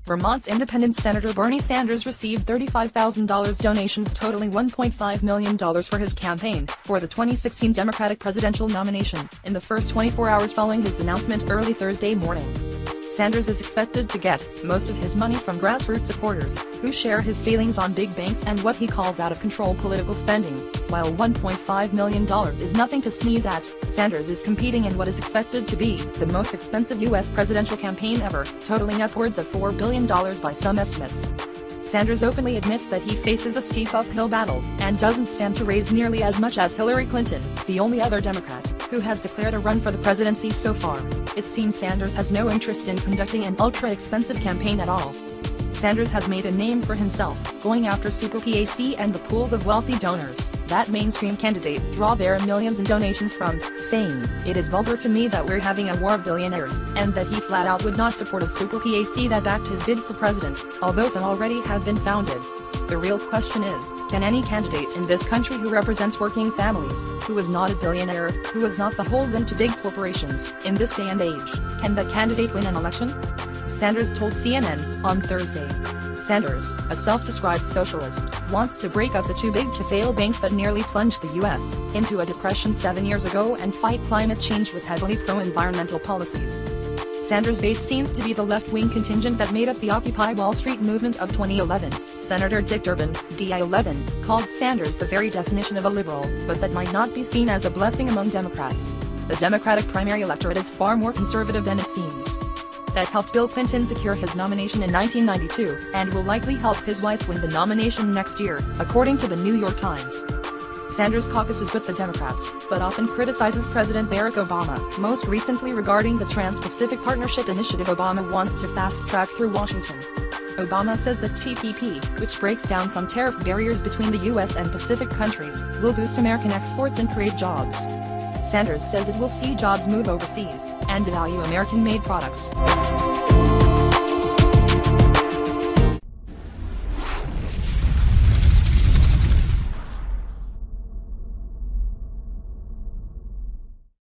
Vermont's independent Senator Bernie Sanders received $35,000 donations totaling $1.5 million for his campaign for the 2016 Democratic presidential nomination, in the first 24 hours following his announcement early Thursday morning. Sanders is expected to get most of his money from grassroots supporters, who share his feelings on big banks and what he calls out-of-control political spending. While $1.5 million is nothing to sneeze at, Sanders is competing in what is expected to be the most expensive U.S. presidential campaign ever, totaling upwards of $4 billion by some estimates. Sanders openly admits that he faces a steep uphill battle, and doesn't stand to raise nearly as much as Hillary Clinton, the only other Democrat who has declared a run for the presidency so far. It seems Sanders has no interest in conducting an ultra-expensive campaign at all. Sanders has made a name for himself, going after super PAC and the pools of wealthy donors that mainstream candidates draw their millions in donations from, saying, "It is vulgar to me that we're having a war of billionaires," and that he flat out would not support a super PAC that backed his bid for president, although some already have been founded. The real question is, can any candidate in this country who represents working families, who is not a billionaire, who is not beholden to big corporations, in this day and age, can that candidate win an election? Sanders told CNN on Thursday. Sanders, a self-described socialist, wants to break up the too-big-to-fail banks that nearly plunged the U.S. into a depression 7 years ago and fight climate change with heavily pro-environmental policies. Sanders' base seems to be the left-wing contingent that made up the Occupy Wall Street movement of 2011. Senator Dick Durbin, DI-11, called Sanders the very definition of a liberal, but that might not be seen as a blessing among Democrats. The Democratic primary electorate is far more conservative than it seems. That helped Bill Clinton secure his nomination in 1992, and will likely help his wife win the nomination next year, according to the New York Times. Sanders caucuses with the Democrats, but often criticizes President Barack Obama, most recently regarding the Trans-Pacific Partnership initiative Obama wants to fast-track through Washington. Obama says that TPP, which breaks down some tariff barriers between the U.S. and Pacific countries, will boost American exports and create jobs. Sanders says it will see jobs move overseas, and devalue American-made products.